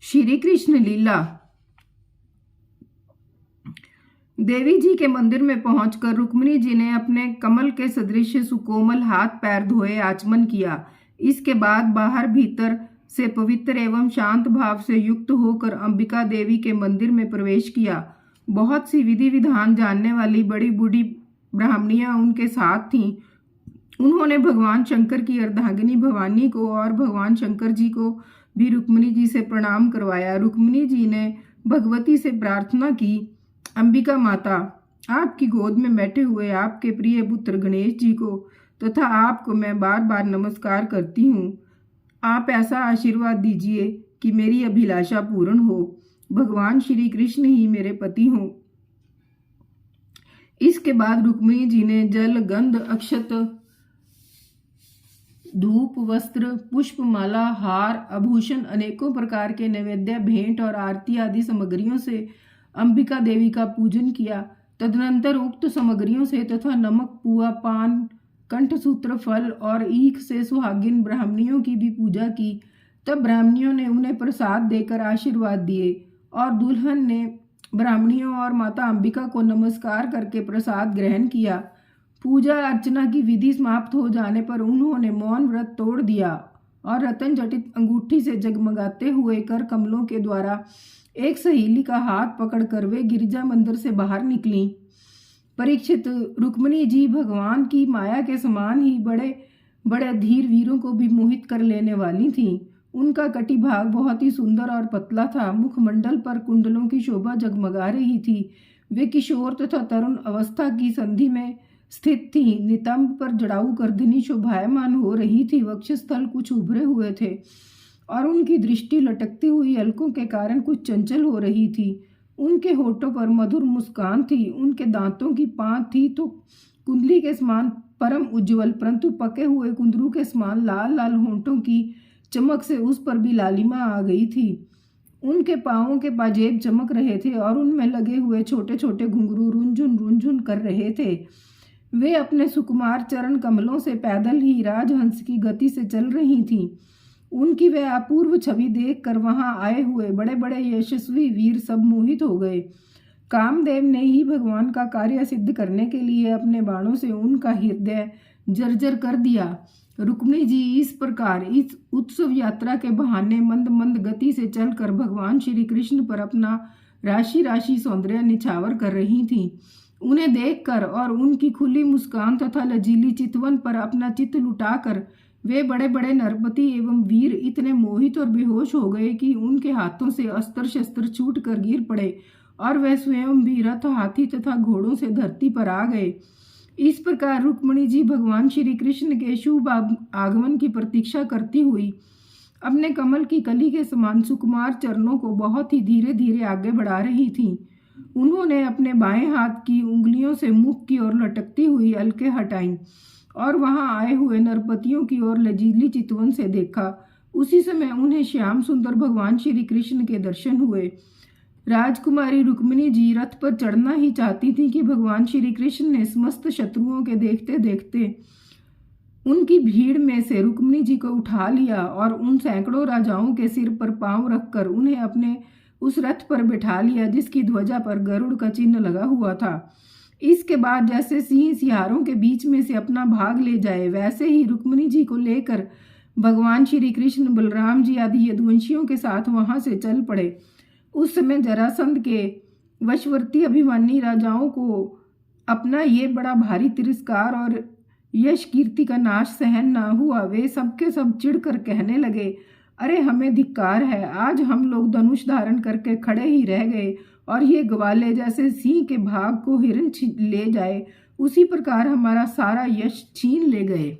श्री कृष्ण लीला। देवी जी के मंदिर में पहुंचकर रुक्मिणी जी ने अपने कमल के सदृश सुकोमल हाथ पैर धोए आचमन किया। इसके बाद बाहर भीतर से पवित्र एवं शांत भाव से युक्त होकर अंबिका देवी के मंदिर में प्रवेश किया। बहुत सी विधि विधान जानने वाली बड़ी बूढ़ी ब्राह्मणियां उनके साथ थीं। उन्होंने भगवान शंकर की अर्धांगिनी भवानी को और भगवान शंकर जी को भी रुक्मिणी जी से प्रणाम करवाया। रुक्मिणी जी ने भगवती से प्रार्थना की, अंबिका माता, आपकी गोद में बैठे हुए आपके प्रिय पुत्र गणेश जी को तथा आपको मैं बार बार नमस्कार करती हूँ। आप ऐसा आशीर्वाद दीजिए कि मेरी अभिलाषा पूर्ण हो। भगवान श्री कृष्ण ही मेरे पति हों। इसके बाद रुक्मिणी जी ने जल, गंध, अक्षत, धूप, वस्त्र, पुष्प, माला, हार, आभूषण, अनेकों प्रकार के नैवेद्य, भेंट और आरती आदि सामग्रियों से अंबिका देवी का पूजन किया। तदनंतर उक्त सामग्रियों से तथा नमक, पुआ, पान, कंठसूत्र, फल और ईख से सुहागिन ब्राह्मणियों की भी पूजा की। तब ब्राह्मणियों ने उन्हें प्रसाद देकर आशीर्वाद दिए और दुल्हन ने ब्राह्मणियों और माता अंबिका को नमस्कार करके प्रसाद ग्रहण किया। पूजा अर्चना की विधि समाप्त हो जाने पर उन्होंने मौन व्रत तोड़ दिया और रतन जटित अंगूठी से जगमगाते हुए कर कमलों के द्वारा एक सहेली का हाथ पकड़कर वे गिरिजा मंदिर से बाहर निकली। परीक्षित, रुक्मिणी जी भगवान की माया के समान ही बड़े बड़े धीर वीरों को भी मोहित कर लेने वाली थीं। उनका कटिभाग बहुत ही सुंदर और पतला था। मुखमंडल पर कुंडलों की शोभा जगमगा रही थी। वे किशोर तथा तरुण अवस्था की संधि में स्थित थी। नितंब पर जड़ाऊ गर्दनी शोभायमान हो रही थी। वक्षस्थल कुछ उभरे हुए थे और उनकी दृष्टि लटकती हुई अलकों के कारण कुछ चंचल हो रही थी। उनके होठों पर मधुर मुस्कान थी। उनके दांतों की पांत थी तो कुंडली के समान परम उज्ज्वल, परंतु पके हुए कुंदरू के समान लाल लाल होंठों की चमक से उस पर भी लालिमा आ गई थी। उनके पांवों के पाजेब चमक रहे थे और उनमें लगे हुए छोटे छोटे घुंघरू रुंझुन रुंझुन कर रहे थे। वे अपने सुकुमार चरण कमलों से पैदल ही राजहंस की गति से चल रही थीं। उनकी वह अपूर्व छवि देखकर वहां आए हुए बड़े बड़े यशस्वी वीर सब मोहित हो गए। कामदेव ने ही भगवान का कार्य सिद्ध करने के लिए अपने बाणों से उनका हृदय जर्जर कर दिया। रुक्मिणी जी इस प्रकार इस उत्सव यात्रा के बहाने मंद मंद गति से चलकर भगवान श्री कृष्ण पर अपना राशि राशि सौंदर्य निछावर कर रही थीं। उन्हें देखकर और उनकी खुली मुस्कान तथा लजीली चितवन पर अपना चित्त लुटाकर वे बड़े बड़े नरपति एवं वीर इतने मोहित और बेहोश हो गए कि उनके हाथों से अस्त्र शस्त्र छूट कर गिर पड़े और वह स्वयं भी रथ, हाथी तथा घोड़ों से धरती पर आ गए। इस प्रकार रुक्मिणी जी भगवान श्री कृष्ण के शुभ आगमन की प्रतीक्षा करती हुई अपने कमल की कली के समान सुकुमार चरणों को बहुत ही धीरे धीरे आगे बढ़ा रही थीं। उन्होंने अपने बाएं हाथ की उंगलियों से मुख की ओर लटकती हुई अलकें हटाईं और वहां आए हुए नरपतियों की ओर लजीली चितवन से देखा। उसी समय उन्हें श्याम सुंदर भगवान श्री कृष्ण के दर्शन हुए। राजकुमारी रुक्मिणी जी रथ पर चढ़ना ही चाहती थी कि भगवान श्री कृष्ण ने समस्त शत्रुओं के देखते देखते उनकी भीड़ में से रुक्मिणी जी को उठा लिया और उन सैकड़ों राजाओं के सिर पर पांव रखकर उन्हें अपने उस रथ पर बिठा लिया जिसकी ध्वजा पर गरुड़ का चिन्ह लगा हुआ था। इसके बाद जैसे सिंह सियारों के बीच में से अपना भाग ले जाए, वैसे ही रुक्मिणी जी को लेकर भगवान श्री कृष्ण बलराम जी आदि यदुवंशियों के साथ वहां से चल पड़े। उस समय जरासंध के वशवर्ती अभिमानी राजाओं को अपना ये बड़ा भारी तिरस्कार और यश कीर्ति का नाश सहन ना हुआ। वे सबके सब चिढ़कर कहने लगे, अरे हमें धिक्कार है, आज हम लोग धनुष धारण करके खड़े ही रह गए और ये ग्वाले जैसे सिंह के भाग को हिरण ले जाए उसी प्रकार हमारा सारा यश छीन ले गए।